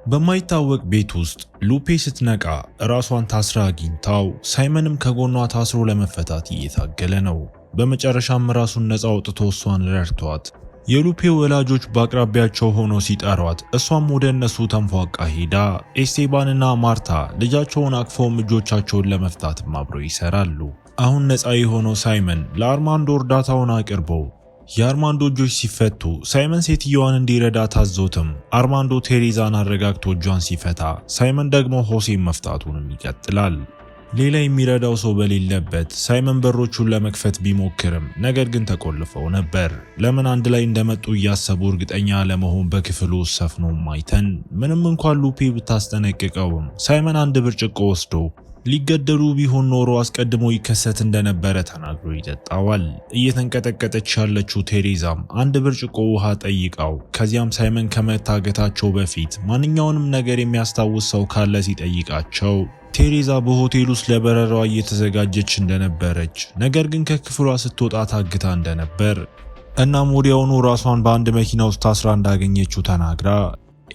በማይታወቅ ቤት ውስጥ ሉፔ ስትነቃ ራሷን ታስራ አግኝታው ሳይመንም ከጎኗ ታስሮ ለመፈታት እየታገለ ነው። በመጨረሻም ራሱን ነፃ አውጥቶ እሷን ረድቷት የሉፔ ወላጆች በአቅራቢያቸው ሆኖ ሲጠሯት እሷም ወደ እነሱ ተንፏቃ ሄዳ ኤስቴባንና ማርታ ልጃቸውን አቅፈውም እጆቻቸውን ለመፍታትም አብረው ይሰራሉ። አሁን ነፃ የሆነው ሳይመን ለአርማንዶ እርዳታውን አቅርቦ የአርማንዶ እጆች ሲፈቱ ሳይመን ሴትየዋን እንዲረዳ ታዞትም አርማንዶ ቴሬዛን አረጋግቶ እጇን ሲፈታ ሳይመን ደግሞ ሆሴን መፍታቱንም ይቀጥላል። ሌላ የሚረዳው ሰው በሌለበት ሳይመን በሮቹን ለመክፈት ቢሞክርም ነገር ግን ተቆልፈው ነበር። ለምን አንድ ላይ እንደመጡ እያሰቡ እርግጠኛ ለመሆን በክፍሉ ሰፍኖ ማይተን ምንም እንኳን ሉፔ ብታስጠነቅቀውም ሳይመን አንድ ብርጭቆ ወስዶ ሊገደሉ ቢሆን ኖሮ አስቀድሞ ይከሰት እንደነበረ ተናግሮ ይጠጣዋል። እየተንቀጠቀጠች ያለችው ቴሬዛም አንድ ብርጭቆ ውሃ ጠይቃው ከዚያም ሳይመን ከመታገታቸው በፊት ማንኛውንም ነገር የሚያስታውስ ሰው ካለ ሲጠይቃቸው ቴሬዛ በሆቴል ውስጥ ለበረራዋ እየተዘጋጀች እንደነበረች ነገር ግን ከክፍሏ ስትወጣ ታግታ እንደነበር እናም ወዲያውኑ ራሷን በአንድ መኪና ውስጥ ታስራ እንዳገኘችው ተናግራ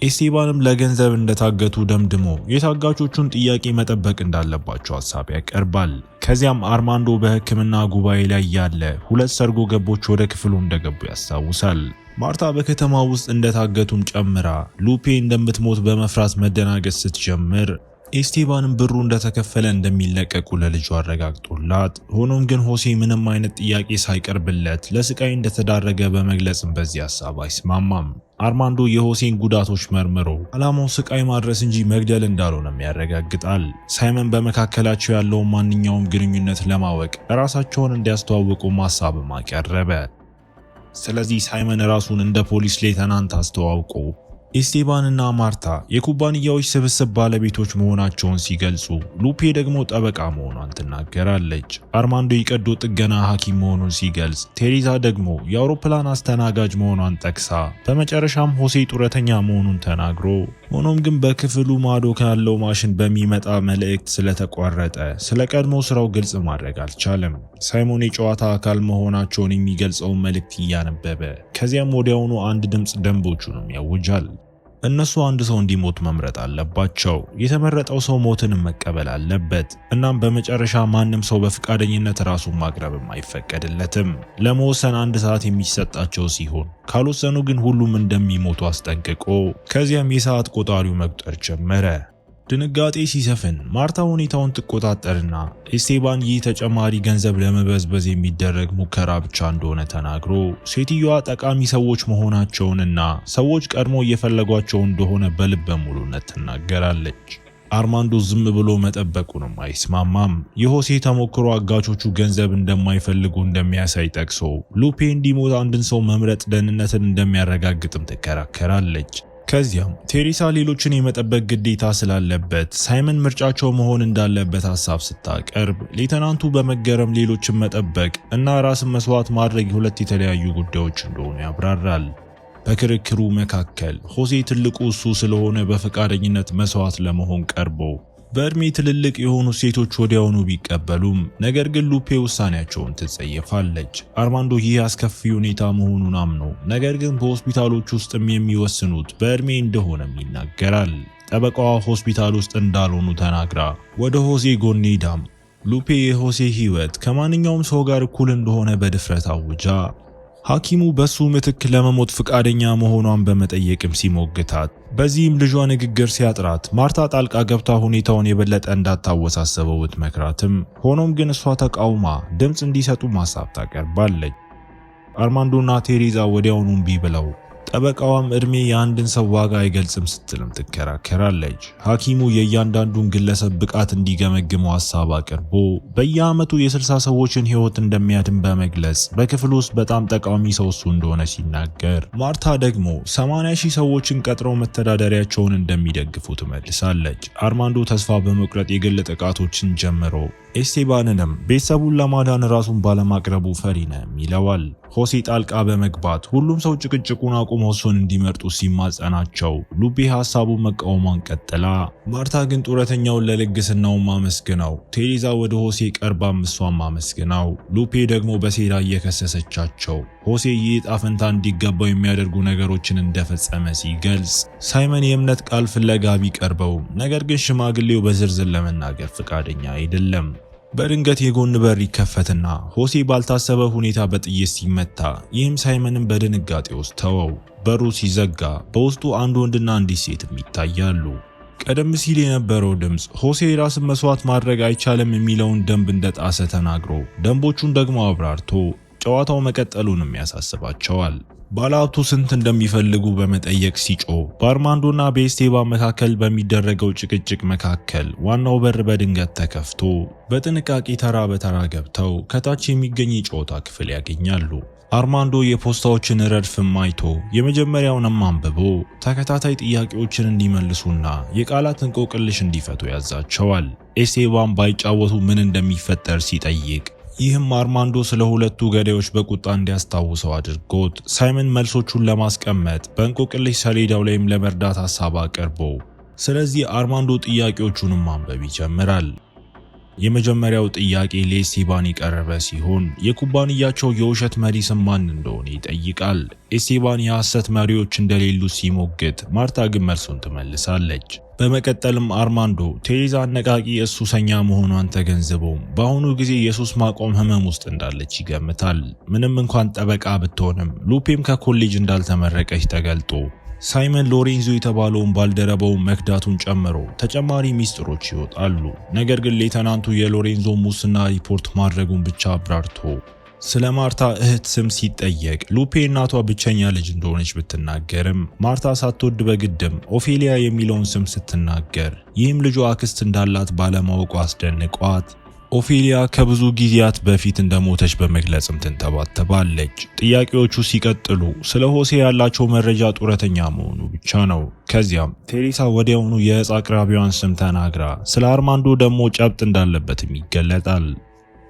ኤስቴባንም ለገንዘብ እንደታገቱ ደምድሞ የታጋቾቹን ጥያቄ መጠበቅ እንዳለባቸው ሐሳብ ያቀርባል። ከዚያም አርማንዶ በሕክምና ጉባኤ ላይ ያለ ሁለት ሰርጎ ገቦች ወደ ክፍሉ እንደገቡ ያስታውሳል። ማርታ በከተማ ውስጥ እንደታገቱም ጨምራ ሉፔ እንደምትሞት በመፍራት መደናገጥ ስትጀምር ኤስቴባንም ብሩ እንደተከፈለ እንደሚለቀቁ ለልጁ አረጋግጦላት ሆኖም ግን ሆሴ ምንም አይነት ጥያቄ ሳይቀርብለት ለስቃይ እንደተዳረገ በመግለጽም በዚህ ሐሳብ አይስማማም። አርማንዶ የሆሴን ጉዳቶች መርምሮ ዓላማው ስቃይ ማድረስ እንጂ መግደል እንዳልሆነም ያረጋግጣል። ሳይመን በመካከላቸው ያለውን ማንኛውም ግንኙነት ለማወቅ ራሳቸውን እንዲያስተዋውቁ ሐሳብም አቀረበ። ስለዚህ ሳይመን ራሱን እንደ ፖሊስ ሌተናንት አስተዋውቆ ኤስቴባንና ማርታ የኩባንያዎች ስብስብ ባለቤቶች መሆናቸውን ሲገልጹ ሉፔ ደግሞ ጠበቃ መሆኗን ትናገራለች። አርማንዶ የቀዶ ጥገና ሐኪም መሆኑን ሲገልጽ ቴሬዛ ደግሞ የአውሮፕላን አስተናጋጅ መሆኗን ጠቅሳ በመጨረሻም ሆሴ ጡረተኛ መሆኑን ተናግሮ ሆኖም ግን በክፍሉ ማዶ ካለው ማሽን በሚመጣ መልእክት ስለተቋረጠ ስለ ቀድሞ ስራው ግልጽ ማድረግ አልቻለም። ሳይሞን የጨዋታ አካል መሆናቸውን የሚገልጸውን መልእክት እያነበበ ከዚያም ወዲያውኑ አንድ ድምፅ ደንቦቹንም ያውጃል። እነሱ አንድ ሰው እንዲሞት መምረጥ አለባቸው። የተመረጠው ሰው ሞትን መቀበል አለበት። እናም በመጨረሻ ማንም ሰው በፍቃደኝነት ራሱን ማቅረብም አይፈቀድለትም። ለመወሰን 1 ሰዓት የሚሰጣቸው ሲሆን ካልወሰኑ ግን ሁሉም እንደሚሞቱ አስጠንቅቆ ከዚያም የሰዓት ቆጣሪው መቁጠር ጀመረ። ድንጋጤ ሲሰፍን ማርታ ሁኔታውን ትቆጣጠርና ኤስቴባን ይህ ተጨማሪ ገንዘብ ለመበዝበዝ የሚደረግ ሙከራ ብቻ እንደሆነ ተናግሮ ሴትዮዋ ጠቃሚ ሰዎች መሆናቸውንና ሰዎች ቀድሞ እየፈለጓቸው እንደሆነ በልበ ሙሉነት ትናገራለች። አርማንዶ ዝም ብሎ መጠበቁንም አይስማማም። የሆሴ ተሞክሮ አጋቾቹ ገንዘብ እንደማይፈልጉ እንደሚያሳይ ጠቅሶ ሉፔ እንዲሞት አንድን ሰው መምረጥ ደህንነትን እንደሚያረጋግጥም ትከራከራለች። ከዚያም ቴሬሳ ሌሎችን የመጠበቅ ግዴታ ስላለበት ሳይመን ምርጫቸው መሆን እንዳለበት ሐሳብ ስታቀርብ ሌተናንቱ በመገረም ሌሎችን መጠበቅ እና ራስን መስዋዕት ማድረግ ሁለት የተለያዩ ጉዳዮች እንደሆኑ ያብራራል። በክርክሩ መካከል ሆሴ ትልቁ እሱ ስለሆነ በፈቃደኝነት መስዋዕት ለመሆን ቀርቦ በእድሜ ትልልቅ የሆኑ ሴቶች ወዲያውኑ ቢቀበሉም ነገር ግን ሉፔ ውሳኔያቸውን ትጸየፋለች። አርማንዶ ይህ አስከፊ ሁኔታ መሆኑን አምኖ ነገር ግን በሆስፒታሎች ውስጥም የሚወስኑት በእድሜ እንደሆነም ይናገራል። ጠበቃዋ ሆስፒታል ውስጥ እንዳልሆኑ ተናግራ ወደ ሆሴ ጎን ሄዳም ሉፔ የሆሴ ሕይወት ከማንኛውም ሰው ጋር እኩል እንደሆነ በድፍረት አውጃ ሐኪሙ በሱ ምትክ ለመሞት ፍቃደኛ መሆኗን በመጠየቅም ሲሞግታት በዚህም ልጇ ንግግር ሲያጥራት ማርታ ጣልቃ ገብታ ሁኔታውን የበለጠ እንዳታወሳሰበው ብትመክራትም ሆኖም ግን እሷ ተቃውማ ድምፅ እንዲሰጡ ሐሳብ ታቀርባለች። አርማንዶና ቴሬዛ ወዲያውኑ እምቢ ብለው ጠበቃዋም እድሜ የአንድን ሰው ዋጋ አይገልጽም ስትልም ትከራከራለች። ሐኪሙ የእያንዳንዱን ግለሰብ ብቃት እንዲገመግመው ሐሳብ አቅርቦ በየዓመቱ የ60 ሰዎችን ሕይወት እንደሚያድን በመግለጽ በክፍል ውስጥ በጣም ጠቃሚ ሰው እሱ እንደሆነ ሲናገር ማርታ ደግሞ 80,000 ሰዎችን ቀጥረው መተዳደሪያቸውን እንደሚደግፉ ትመልሳለች። አርማንዶ ተስፋ በመቁረጥ የግል ጥቃቶችን ጀምሮ ኤስቴባንንም ቤተሰቡን ለማዳን ራሱን ባለማቅረቡ ፈሪ ነም ይለዋል። ሆሴ ጣልቃ በመግባት ሁሉም ሰው ጭቅጭቁን አቁሞ እሱን እንዲመርጡ ሲማጸናቸው ሉፔ ሐሳቡን መቃወሟን ቀጥላ፣ ማርታ ግን ጡረተኛውን ለልግስናው ማመስግነው፣ ቴሬዛ ወደ ሆሴ ቀርባ እሷን ማመስግነው፣ ሉፔ ደግሞ በሴራ እየከሰሰቻቸው ሆሴ ይህ ዕጣ ፈንታ እንዲገባው የሚያደርጉ ነገሮችን እንደፈጸመ ሲገልጽ፣ ሳይመን የእምነት ቃል ፍለጋ ቢቀርበው ነገር ግን ሽማግሌው በዝርዝር ለመናገር ፈቃደኛ አይደለም። በድንገት የጎን በር ይከፈትና ሆሴ ባልታሰበ ሁኔታ በጥይት ሲመታ፣ ይህም ሳይመንን በድንጋጤ ውስጥ ተወው። በሩ ሲዘጋ በውስጡ አንድ ወንድና አንዲት ሴትም ይታያሉ። ቀደም ሲል የነበረው ድምፅ ሆሴ ራስን መስዋዕት ማድረግ አይቻልም የሚለውን ደንብ እንደጣሰ ተናግሮ ደንቦቹን ደግሞ አብራርቶ ጨዋታው መቀጠሉንም ያሳስባቸዋል። ባለሀብቱ ስንት እንደሚፈልጉ በመጠየቅ ሲጮህ በአርማንዶና በኤስቴባን መካከል በሚደረገው ጭቅጭቅ መካከል ዋናው በር በድንገት ተከፍቶ በጥንቃቄ ተራ በተራ ገብተው ከታች የሚገኝ የጨዋታ ክፍል ያገኛሉ። አርማንዶ የፖስታዎችን ረድፍም አይቶ የመጀመሪያውንም አንብቦ ተከታታይ ጥያቄዎችን እንዲመልሱና የቃላት እንቆቅልሽ እንዲፈቱ ያዛቸዋል። ኤስቴባን ባይጫወቱ ምን እንደሚፈጠር ሲጠይቅ ይህም አርማንዶ ስለ ሁለቱ ገዳዮች በቁጣ እንዲያስታውሰው አድርጎት ሳይመን መልሶቹን ለማስቀመጥ በእንቆቅልሽ ሰሌዳው ላይም ለመርዳት ሐሳብ አቅርቦ፣ ስለዚህ አርማንዶ ጥያቄዎቹንም ማንበብ ይጀምራል። የመጀመሪያው ጥያቄ ለኤስቴባን የቀረበ ሲሆን የኩባንያቸው የውሸት መሪ ስም ማን እንደሆነ ይጠይቃል። ኤስቴባን የሐሰት መሪዎች እንደሌሉ ሲሞግት፣ ማርታ ግን መልሱን ትመልሳለች። በመቀጠልም አርማንዶ ቴሬዛ አነቃቂ ሱሰኛ መሆኗን ተገንዝቦም በአሁኑ ጊዜ የሱስ ማቆም ህመም ውስጥ እንዳለች ይገምታል። ምንም እንኳን ጠበቃ ብትሆንም ሉፔም ከኮሌጅ እንዳልተመረቀች ተገልጦ ሳይመን ሎሬንዞ የተባለውን ባልደረባውን መክዳቱን ጨምሮ ተጨማሪ ሚስጥሮች ይወጣሉ። ነገር ግን ሌተናንቱ የሎሬንዞ ሙስና ሪፖርት ማድረጉን ብቻ አብራርቶ ስለ ማርታ እህት ስም ሲጠየቅ ሉፔ እናቷ ብቸኛ ልጅ እንደሆነች ብትናገርም ማርታ ሳትወድ በግድም ኦፌሊያ የሚለውን ስም ስትናገር ይህም ልጇ አክስት እንዳላት ባለማወቋ አስደንቋት ኦፌሊያ ከብዙ ጊዜያት በፊት እንደሞተች በመግለጽም ትንተባተባለች። ጥያቄዎቹ ሲቀጥሉ ስለ ሆሴ ያላቸው መረጃ ጡረተኛ መሆኑ ብቻ ነው። ከዚያም ቴሬሳ ወዲያውኑ የዕፅ አቅራቢዋን ስም ተናግራ ስለ አርማንዶ ደግሞ ጨብጥ እንዳለበትም ይገለጣል።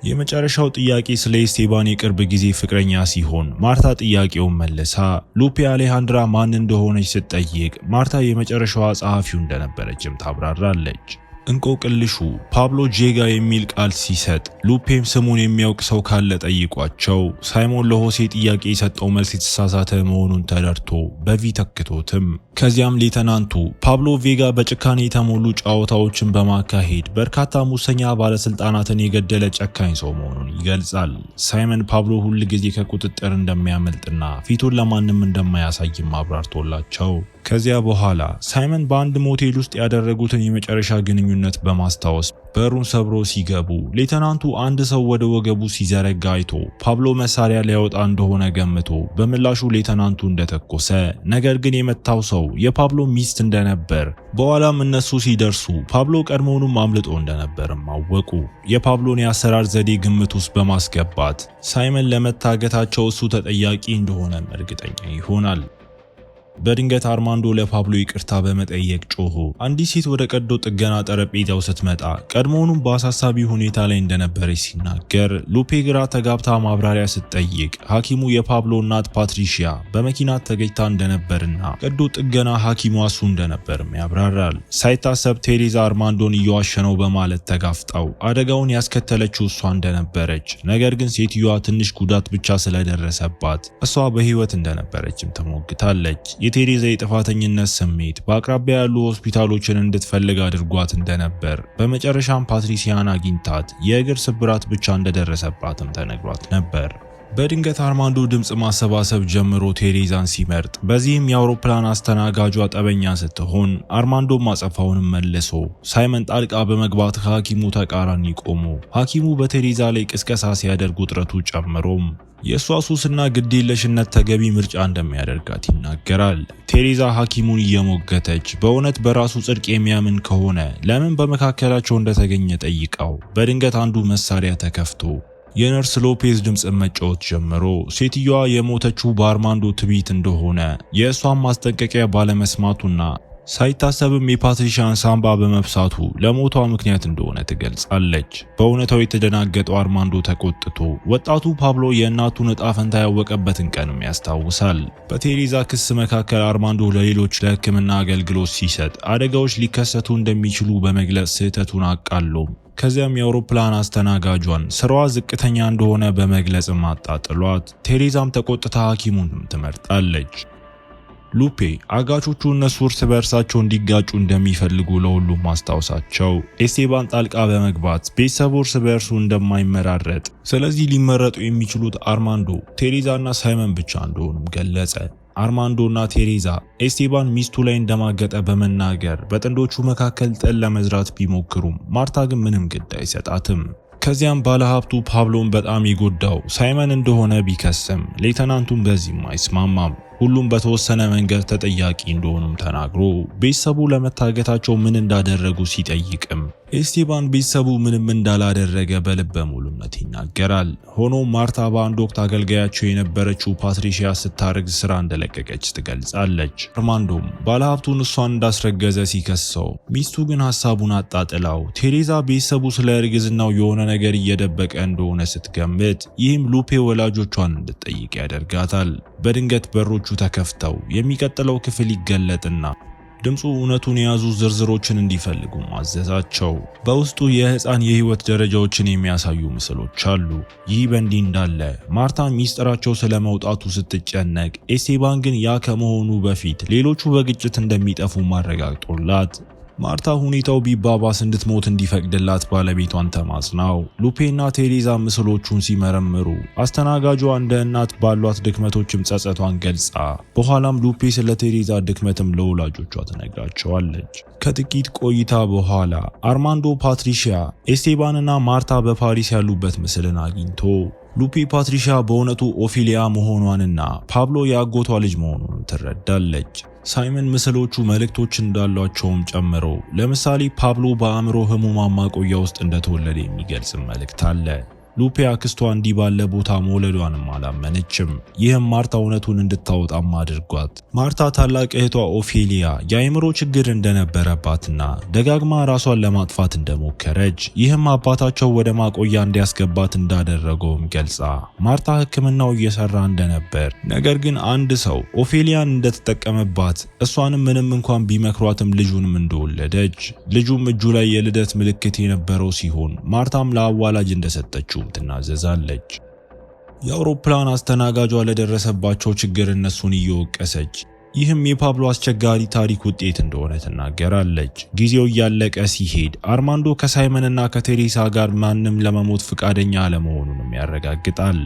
የመጨረሻው ጥያቄ ስለ ኤስቴባን የቅርብ ጊዜ ፍቅረኛ ሲሆን ማርታ ጥያቄውን መልሳ ሉፔ አሌሃንድራ ማን እንደሆነች ስትጠይቅ ማርታ የመጨረሻዋ ጸሐፊው እንደነበረችም ታብራራለች። እንቆቅልሹ ፓብሎ ጄጋ የሚል ቃል ሲሰጥ ሉፔም ስሙን የሚያውቅ ሰው ካለ ጠይቋቸው ሳይሞን ለሆሴ ጥያቄ የሰጠው መልስ የተሳሳተ መሆኑን ተረድቶ በቪ ተክቶትም ከዚያም ሌተናንቱ ፓብሎ ቬጋ በጭካኔ የተሞሉ ጨዋታዎችን በማካሄድ በርካታ ሙሰኛ ባለስልጣናትን የገደለ ጨካኝ ሰው መሆኑን ይገልጻል። ሳይመን ፓብሎ ሁል ጊዜ ከቁጥጥር እንደሚያመልጥና ፊቱን ለማንም እንደማያሳይም አብራርቶላቸው ከዚያ በኋላ ሳይመን በአንድ ሞቴል ውስጥ ያደረጉትን የመጨረሻ ግንኙነት በማስታወስ በሩን ሰብሮ ሲገቡ ሌተናንቱ አንድ ሰው ወደ ወገቡ ሲዘረጋ አይቶ ፓብሎ መሳሪያ ሊያወጣ እንደሆነ ገምቶ በምላሹ ሌተናንቱ እንደተኮሰ፣ ነገር ግን የመታው ሰው የፓብሎ ሚስት እንደነበር በኋላም እነሱ ሲደርሱ ፓብሎ ቀድሞውንም አምልጦ እንደነበርም አወቁ። የፓብሎን የአሰራር ዘዴ ግምት ውስጥ በማስገባት ሳይመን ለመታገታቸው እሱ ተጠያቂ እንደሆነም እርግጠኛ ይሆናል። በድንገት አርማንዶ ለፓብሎ ይቅርታ በመጠየቅ ጮሆ አንዲት ሴት ወደ ቀዶ ጥገና ጠረጴዛው ስትመጣ ቀድሞውኑም በአሳሳቢ ሁኔታ ላይ እንደነበረች ሲናገር ሉፔ ግራ ተጋብታ ማብራሪያ ስትጠይቅ ሐኪሙ የፓብሎ እናት ፓትሪሺያ በመኪና ተገጭታ እንደነበርና ቀዶ ጥገና ሐኪሟ እሱ እንደነበርም ያብራራል። ሳይታሰብ ቴሬዛ አርማንዶን እየዋሸ ነው በማለት ተጋፍጣው አደጋውን ያስከተለችው እሷ እንደነበረች፣ ነገር ግን ሴትዮዋ ትንሽ ጉዳት ብቻ ስለደረሰባት እሷ በህይወት እንደነበረችም ተሞግታለች። የቴሬዛ የጥፋተኝነት ስሜት በአቅራቢያ ያሉ ሆስፒታሎችን እንድትፈልግ አድርጓት እንደነበር፣ በመጨረሻም ፓትሪሲያን አግኝታት የእግር ስብራት ብቻ እንደደረሰባትም ተነግሯት ነበር። በድንገት አርማንዶ ድምጽ ማሰባሰብ ጀምሮ ቴሬዛን ሲመርጥ፣ በዚህም የአውሮፕላን አስተናጋጇ ጠበኛ ስትሆን አርማንዶ ማጸፋውንም መልሶ ሳይመን ጣልቃ በመግባት ከሐኪሙ ተቃራኒ ቆሞ ሐኪሙ በቴሬዛ ላይ ቅስቀሳ ሲያደርጉ ውጥረቱ ጨምሮም የእሷ ሱስና ግዴለሽነት ተገቢ ምርጫ እንደሚያደርጋት ይናገራል። ቴሬዛ ሐኪሙን እየሞገተች በእውነት በራሱ ጽድቅ የሚያምን ከሆነ ለምን በመካከላቸው እንደተገኘ ጠይቃው በድንገት አንዱ መሳሪያ ተከፍቶ የነርስ ሎፔዝ ድምጽ መጫወት ጀምሮ ሴትዮዋ የሞተችው በአርማንዶ ትዕቢት እንደሆነ የእሷን ማስጠንቀቂያ ባለመስማቱና ሳይታሰብም የፓትሪሺያን ሳምባ በመብሳቱ ለሞቷ ምክንያት እንደሆነ ትገልጻለች። በእውነታው የተደናገጠው አርማንዶ ተቆጥቶ ወጣቱ ፓብሎ የእናቱን ዕጣ ፈንታ ያወቀበትን ቀንም ያስታውሳል። በቴሬዛ ክስ መካከል አርማንዶ ለሌሎች ለሕክምና አገልግሎት ሲሰጥ አደጋዎች ሊከሰቱ እንደሚችሉ በመግለጽ ስህተቱን አቃሎም ከዚያም የአውሮፕላን አስተናጋጇን ስራዋ ዝቅተኛ እንደሆነ በመግለጽም አጣጥሏት ቴሬዛም ተቆጥታ ሐኪሙንም ትመርጣለች። ሉፔ አጋቾቹ እነሱ እርስ በእርሳቸው እንዲጋጩ እንደሚፈልጉ ለሁሉም ማስታወሳቸው ኤስቴባን ጣልቃ በመግባት ቤተሰቡ እርስ በእርሱ እንደማይመራረጥ ስለዚህ ሊመረጡ የሚችሉት አርማንዶ፣ ቴሬዛና ሳይመን ብቻ እንደሆኑም ገለጸ። አርማንዶና ቴሬዛ ኤስቴባን ሚስቱ ላይ እንደማገጠ በመናገር በጥንዶቹ መካከል ጥል ለመዝራት ቢሞክሩም ማርታ ግን ምንም ግድ አይሰጣትም። ከዚያም ባለሀብቱ ፓብሎን በጣም የጎዳው ሳይመን እንደሆነ ቢከስም ሌተናንቱም በዚህም አይስማማም። ሁሉም በተወሰነ መንገድ ተጠያቂ እንደሆኑም ተናግሮ ቤተሰቡ ለመታገታቸው ምን እንዳደረጉ ሲጠይቅም ኤስቴባን ቤተሰቡ ምንም እንዳላደረገ በልበ ሙሉነት ይናገራል። ሆኖም ማርታ በአንድ ወቅት አገልጋያቸው የነበረችው ፓትሪሺያ ስታረግዝ ስራ እንደለቀቀች ትገልጻለች። አርማንዶም ባለሀብቱን እሷን እንዳስረገዘ ሲከሰው ሚስቱ ግን ሐሳቡን አጣጥላው ቴሬዛ ቤተሰቡ ስለ እርግዝናው የሆነ ነገር እየደበቀ እንደሆነ ስትገምት ይህም ሉፔ ወላጆቿን እንድትጠይቅ ያደርጋታል። በድንገት በሮቹ ተከፍተው የሚቀጥለው ክፍል ይገለጥና ድምፁ እውነቱን የያዙ ዝርዝሮችን እንዲፈልጉ ማዘዛቸው። በውስጡ የህፃን የህይወት ደረጃዎችን የሚያሳዩ ምስሎች አሉ። ይህ በእንዲህ እንዳለ ማርታ ሚስጥራቸው ስለመውጣቱ ስትጨነቅ ኤስቴባን ግን ያ ከመሆኑ በፊት ሌሎቹ በግጭት እንደሚጠፉ ማረጋግጦላት ማርታ ሁኔታው ቢባባስ እንድትሞት እንዲፈቅድላት ባለቤቷን ተማጽናው ሉፔና ቴሬዛ ምስሎቹን ሲመረምሩ አስተናጋጇ እንደ እናት ባሏት ድክመቶችም ጸጸቷን ገልጻ በኋላም ሉፔ ስለ ቴሬዛ ድክመትም ለወላጆቿ ትነግራቸዋለች። ከጥቂት ቆይታ በኋላ አርማንዶ ፓትሪሺያ፣ ኤስቴባንና ማርታ በፓሪስ ያሉበት ምስልን አግኝቶ ሉፔ ፓትሪሺያ በእውነቱ ኦፊሊያ መሆኗንና ፓብሎ የአጎቷ ልጅ መሆኑን ትረዳለች። ሳይመን ምስሎቹ መልእክቶች እንዳሏቸውም ጨምሮ ለምሳሌ ፓብሎ በአእምሮ ህሙማን ማቆያ ውስጥ እንደተወለደ የሚገልጽ መልእክት አለ። ሉፔ አክስቷ እንዲህ ባለ ቦታ መውለዷንም አላመነችም። ይህም ማርታ እውነቱን እንድታወጣም አድርጓት። ማርታ ታላቅ እህቷ ኦፌሊያ የአእምሮ ችግር እንደነበረባትና ደጋግማ ራሷን ለማጥፋት እንደሞከረች ይህም አባታቸው ወደ ማቆያ እንዲያስገባት እንዳደረገውም ገልጻ ማርታ ሕክምናው እየሰራ እንደነበር ነገር ግን አንድ ሰው ኦፌሊያን እንደተጠቀመባት እሷንም ምንም እንኳን ቢመክሯትም ልጁንም እንደወለደች ልጁም እጁ ላይ የልደት ምልክት የነበረው ሲሆን ማርታም ለአዋላጅ እንደሰጠችው ትናዘዛለች። የአውሮፕላን አስተናጋጇ ለደረሰባቸው ችግር እነሱን እየወቀሰች ይህም የፓብሎ አስቸጋሪ ታሪክ ውጤት እንደሆነ ትናገራለች። ጊዜው እያለቀ ሲሄድ አርማንዶ ከሳይመንና ከቴሬሳ ጋር ማንም ለመሞት ፍቃደኛ አለመሆኑንም ያረጋግጣል።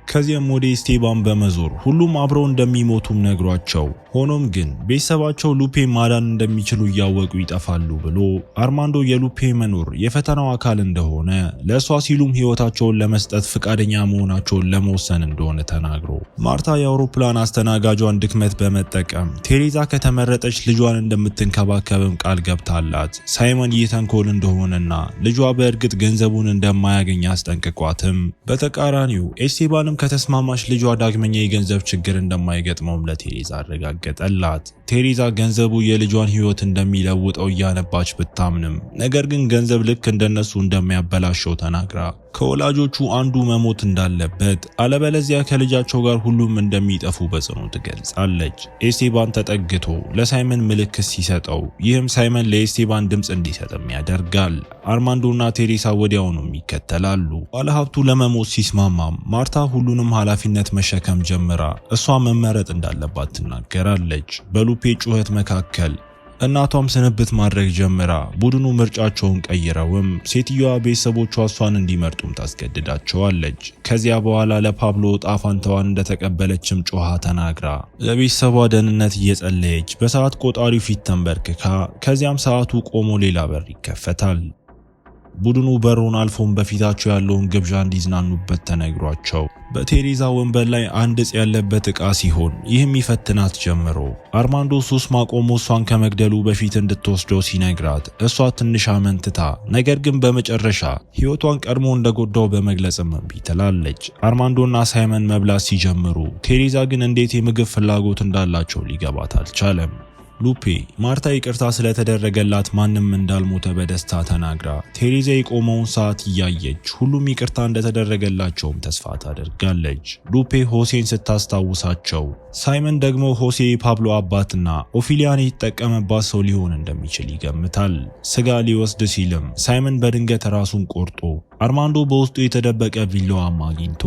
ከዚያም ወደ ኤስቴባን በመዞር ሁሉም አብረው እንደሚሞቱም ነግሯቸው ሆኖም ግን ቤተሰባቸው ሉፔ ማዳን እንደሚችሉ እያወቁ ይጠፋሉ ብሎ አርማንዶ የሉፔ መኖር የፈተናው አካል እንደሆነ ለእሷ ሲሉም ሕይወታቸውን ለመስጠት ፍቃደኛ መሆናቸውን ለመወሰን እንደሆነ ተናግሮ ማርታ የአውሮፕላን አስተናጋጇን ድክመት በመጠቀም ቴሬዛ ከተመረጠች ልጇን እንደምትንከባከብም ቃል ገብታላት ሳይመን ይህ ተንኮል እንደሆነና ልጇ በእርግጥ ገንዘቡን እንደማያገኝ አስጠንቅቋትም በተቃራኒው ኤስቴባንም ከተስማማች ልጇ ዳግመኛ የገንዘብ ችግር እንደማይገጥመውም ለቴሬዛ አረጋገጠላት። ቴሬዛ ገንዘቡ የልጇን ሕይወት እንደሚለውጠው እያነባች ብታምንም ነገር ግን ገንዘብ ልክ እንደነሱ እንደሚያበላሸው ተናግራ ከወላጆቹ አንዱ መሞት እንዳለበት አለበለዚያ ከልጃቸው ጋር ሁሉም እንደሚጠፉ በጽኑ ትገልጻለች። ኤስቴባን ተጠግቶ ለሳይመን ምልክት ሲሰጠው ይህም ሳይመን ለኤስቴባን ድምፅ እንዲሰጥም ያደርጋል። አርማንዶና ቴሬሳ ወዲያውኑም ይከተላሉ። ባለሀብቱ ለመሞት ሲስማማም ማርታ ሁሉንም ኃላፊነት መሸከም ጀምራ እሷ መመረጥ እንዳለባት ትናገራለች። በሉፔ ጩኸት መካከል እናቷም ስንብት ማድረግ ጀምራ ቡድኑ ምርጫቸውን ቀይረውም ሴትዮዋ ቤተሰቦቿ እሷን እንዲመርጡም ታስገድዳቸዋለች። ከዚያ በኋላ ለፓብሎ ዕጣ ፈንታዋን እንደተቀበለችም ጮኻ ተናግራ ለቤተሰቧ ደህንነት እየጸለየች በሰዓት ቆጣሪው ፊት ተንበርክካ ከዚያም ሰዓቱ ቆሞ ሌላ በር ይከፈታል። ቡድኑ በሩን አልፎም በፊታቸው ያለውን ግብዣ እንዲዝናኑበት ተነግሯቸው በቴሬዛ ወንበር ላይ አንድ ዕፅ ያለበት ዕቃ ሲሆን ይህም ይፈትናት ጀምሮ አርማንዶ ሱስ ማቆሙ እሷን ከመግደሉ በፊት እንድትወስደው ሲነግራት እሷ ትንሽ አመንትታ ነገር ግን በመጨረሻ ሕይወቷን ቀድሞ እንደጎዳው በመግለጽም እምቢ ትላለች። አርማንዶና ሳይመን መብላት ሲጀምሩ ቴሬዛ ግን እንዴት የምግብ ፍላጎት እንዳላቸው ሊገባት አልቻለም። ሉፔ ማርታ ይቅርታ ስለተደረገላት ማንም እንዳልሞተ በደስታ ተናግራ ቴሬዛ የቆመውን ሰዓት እያየች ሁሉም ይቅርታ እንደተደረገላቸውም ተስፋ ታደርጋለች። ሉፔ ሆሴን ስታስታውሳቸው ሳይመን ደግሞ ሆሴ የፓብሎ አባትና ኦፊሊያን የተጠቀመባት ሰው ሊሆን እንደሚችል ይገምታል። ስጋ ሊወስድ ሲልም ሳይመን በድንገት ራሱን ቆርጦ አርማንዶ በውስጡ የተደበቀ ቢላዋም አግኝቶ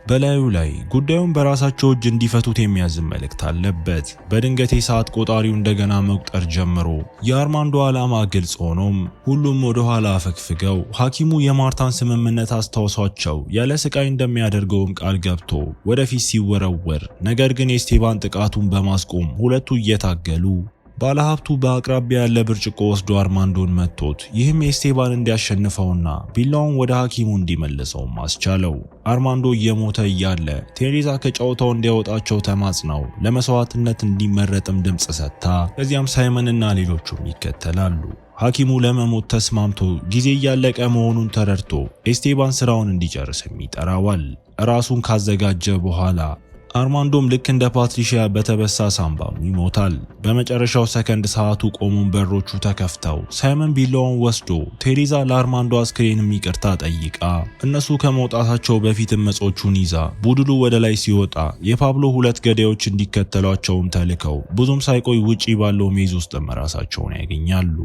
በላዩ ላይ ጉዳዩን በራሳቸው እጅ እንዲፈቱት የሚያዝ መልእክት አለበት። በድንገት የሰዓት ቆጣሪው እንደገና መቁጠር ጀምሮ የአርማንዶ ዓላማ ግልጽ ሆኖም ሁሉም ወደ ኋላ አፈግፍገው ሐኪሙ የማርታን ስምምነት አስታውሷቸው ያለ ስቃይ እንደሚያደርገውም ቃል ገብቶ ወደፊት ሲወረወር፣ ነገር ግን ኤስቴባን ጥቃቱን በማስቆም ሁለቱ እየታገሉ ባለሀብቱ በአቅራቢያ ያለ ብርጭቆ ወስዶ አርማንዶን መቶት ይህም ኤስቴባን እንዲያሸንፈውና ቢላውን ወደ ሐኪሙ እንዲመልሰው አስቻለው። አርማንዶ እየሞተ እያለ ቴሬዛ ከጨዋታው እንዲያወጣቸው ተማጽነው ለመስዋዕትነት እንዲመረጥም ድምጽ ሰጥታ ከዚያም ሳይመንና ሌሎቹም ይከተላሉ። ሐኪሙ ለመሞት ተስማምቶ ጊዜ እያለቀ መሆኑን ተረድቶ ኤስቴባን ስራውን እንዲጨርስም ይጠራዋል። ራሱን ካዘጋጀ በኋላ አርማንዶም ልክ እንደ ፓትሪሺያ በተበሳ ሳምባም ይሞታል። በመጨረሻው ሰከንድ ሰዓቱ ቆሞን በሮቹ ተከፍተው ሳይመን ቢላውን ወስዶ ቴሬዛ ለአርማንዶ አስክሬንም ይቅርታ ጠይቃ እነሱ ከመውጣታቸው በፊት መጾቹን ይዛ ቡድኑ ወደ ላይ ሲወጣ የፓብሎ ሁለት ገዳዮች እንዲከተሏቸውም ተልከው ብዙም ሳይቆይ ውጪ ባለው ሜዝ ውስጥ ራሳቸውን ያገኛሉ።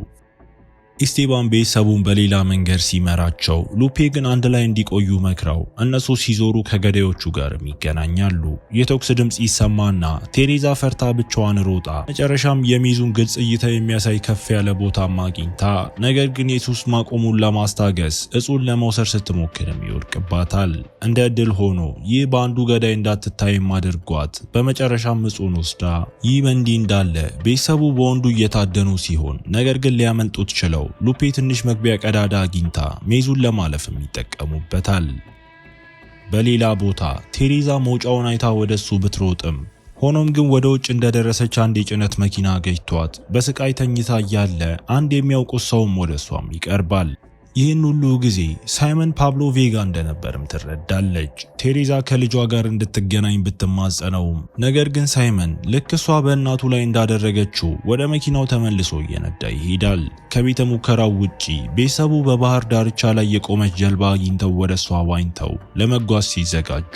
ኤስቴባን ቤተሰቡን በሌላ መንገድ ሲመራቸው ሉፔ ግን አንድ ላይ እንዲቆዩ መክረው እነሱ ሲዞሩ ከገዳዮቹ ጋርም ይገናኛሉ። የተኩስ ድምጽ ይሰማና ቴሬዛ ፈርታ ብቻዋን ሮጣ መጨረሻም የሚዙን ግልጽ እይታ የሚያሳይ ከፍ ያለ ቦታም አግኝታ ነገር ግን የሱስ ማቆሙን ለማስታገስ እጹን ለመውሰድ ስትሞክርም ይወድቅባታል። እንደ ዕድል ሆኖ ይህ በአንዱ ገዳይ እንዳትታይም አድርጓት በመጨረሻም እጹን ወስዳ ይህ በእንዲህ እንዳለ ቤተሰቡ በወንዱ እየታደኑ ሲሆን ነገር ግን ሊያመልጡት ችለው ሉፔ ትንሽ መግቢያ ቀዳዳ አግኝታ ሜዙን ለማለፍም ይጠቀሙበታል። በሌላ ቦታ ቴሬዛ መውጫውን አይታ ወደሱ ብትሮጥም ሆኖም ግን ወደ ውጭ እንደደረሰች አንድ የጭነት መኪና ገጭቷት በስቃይ ተኝታ እያለ አንድ የሚያውቁት ሰውም ወደሷም ይቀርባል። ይህን ሁሉ ጊዜ ሳይመን ፓብሎ ቬጋ እንደነበርም ትረዳለች። ቴሬዛ ከልጇ ጋር እንድትገናኝ ብትማጸነውም ነገር ግን ሳይመን ልክ እሷ በእናቱ ላይ እንዳደረገችው ወደ መኪናው ተመልሶ እየነዳ ይሄዳል። ከቤተ ሙከራው ውጪ ቤተሰቡ በባህር ዳርቻ ላይ የቆመች ጀልባ አግኝተው ወደ እሷ ዋኝተው ለመጓዝ ሲዘጋጁ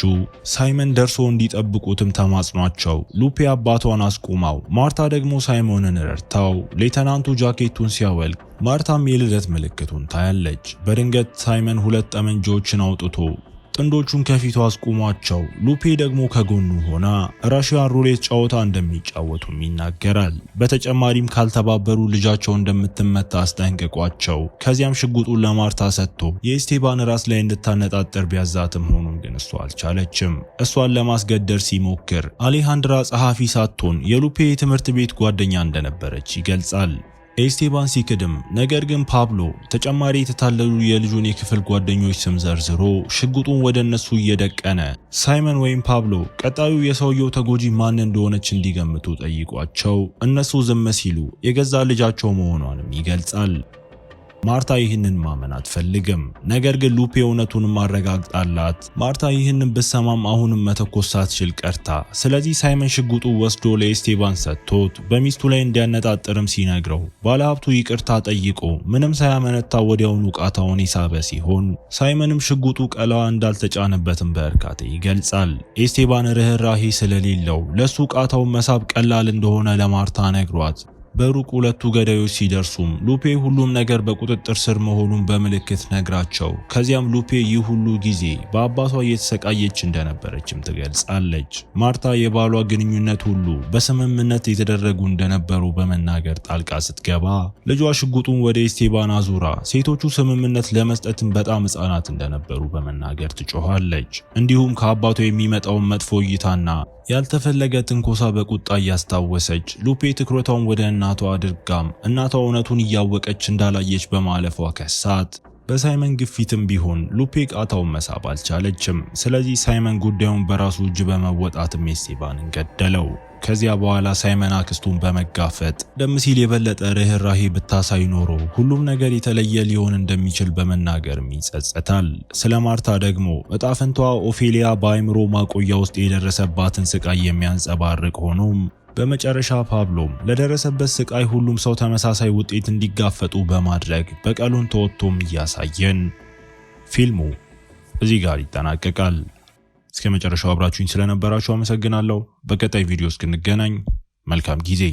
ሳይመን ደርሶ እንዲጠብቁትም ተማጽኗቸው ሉፔ አባቷን አስቁማው ማርታ ደግሞ ሳይሞንን ረድታው ሌተናንቱ ጃኬቱን ሲያወልቅ ማርታም የልደት ምልክቱን ታያለች። በድንገት ሳይመን ሁለት ጠመንጃዎችን አውጥቶ ጥንዶቹን ከፊቱ አስቁሟቸው ሉፔ ደግሞ ከጎኑ ሆና ራሽያን ሩሌት ጨዋታ እንደሚጫወቱም ይናገራል። በተጨማሪም ካልተባበሩ ልጃቸው እንደምትመታ አስጠንቅቋቸው ከዚያም ሽጉጡን ለማርታ ሰጥቶ የኤስቴባን ራስ ላይ እንድታነጣጠር ቢያዛትም ሆኖም ግን እሷ አልቻለችም። እሷን ለማስገደር ሲሞክር አሌሃንድራ ጸሐፊ ሳትሆን የሉፔ የትምህርት ቤት ጓደኛ እንደነበረች ይገልጻል። ኤስቴባን ሲክድም ነገር ግን ፓብሎ ተጨማሪ የተታለሉ የልጁን የክፍል ጓደኞች ስም ዘርዝሮ ሽጉጡን ወደ እነሱ እየደቀነ ሳይመን ወይም ፓብሎ ቀጣዩ የሰውየው ተጎጂ ማን እንደሆነች እንዲገምቱ ጠይቋቸው እነሱ ዝም ሲሉ የገዛ ልጃቸው መሆኗንም ይገልጻል። ማርታ ይህንን ማመን አትፈልግም። ነገር ግን ሉፔ እውነቱንም አረጋግጣላት ማርታ ይህንን ብሰማም አሁንም መተኮስ ሳትችል ቀርታ ስለዚህ ሳይመን ሽጉጡ ወስዶ ለኤስቴባን ሰጥቶት በሚስቱ ላይ እንዲያነጣጥርም ሲነግረው ባለሀብቱ ይቅርታ ጠይቆ ምንም ሳያመነታ ወዲያውኑ ቃታውን የሳበ ሲሆን ሳይመንም ሽጉጡ ቀላዋ እንዳልተጫነበትም በእርካታ ይገልጻል። ኤስቴባን ርህራሄ ስለሌለው ለሱ ቃታውን መሳብ ቀላል እንደሆነ ለማርታ ነግሯት በሩቅ ሁለቱ ገዳዮች ሲደርሱም ሉፔ ሁሉም ነገር በቁጥጥር ስር መሆኑን በምልክት ነግራቸው ከዚያም ሉፔ ይህ ሁሉ ጊዜ በአባቷ እየተሰቃየች እንደነበረችም ትገልጻለች። ማርታ የባሏ ግንኙነት ሁሉ በስምምነት የተደረጉ እንደነበሩ በመናገር ጣልቃ ስትገባ ልጇ ሽጉጡን ወደ ኤስቴባን አዙራ ሴቶቹ ስምምነት ለመስጠትም በጣም ሕፃናት እንደነበሩ በመናገር ትጮኻለች። እንዲሁም ከአባቷ የሚመጣውን መጥፎ እይታና ያልተፈለገ ትንኮሳ በቁጣ እያስታወሰች ሉፔ ትኩረቷን ወደ እናቷ አድርጋም እናቷ እውነቱን እያወቀች እንዳላየች በማለፏ ከሳት። በሳይመን ግፊትም ቢሆን ሉፔ ቃታውን መሳብ አልቻለችም። ስለዚህ ሳይመን ጉዳዩን በራሱ እጅ በመወጣትም ኤስቴባንን ገደለው። ከዚያ በኋላ ሳይመን አክስቱን በመጋፈጥ ደም ሲል የበለጠ ርህራሄ ብታሳይ ኖሮ ሁሉም ነገር የተለየ ሊሆን እንደሚችል በመናገርም ይጸጸታል። ስለ ማርታ ደግሞ እጣ ፈንታዋ ኦፌሊያ በአይምሮ ማቆያ ውስጥ የደረሰባትን ስቃይ የሚያንጸባርቅ ሆኖም በመጨረሻ ፓብሎም ለደረሰበት ስቃይ ሁሉም ሰው ተመሳሳይ ውጤት እንዲጋፈጡ በማድረግ በቀሉን ተወጥቶም እያሳየን ፊልሙ እዚህ ጋር ይጠናቀቃል። እስከ መጨረሻው አብራችሁኝ ስለነበራችሁ አመሰግናለሁ። በቀጣይ ቪዲዮ እስክንገናኝ መልካም ጊዜ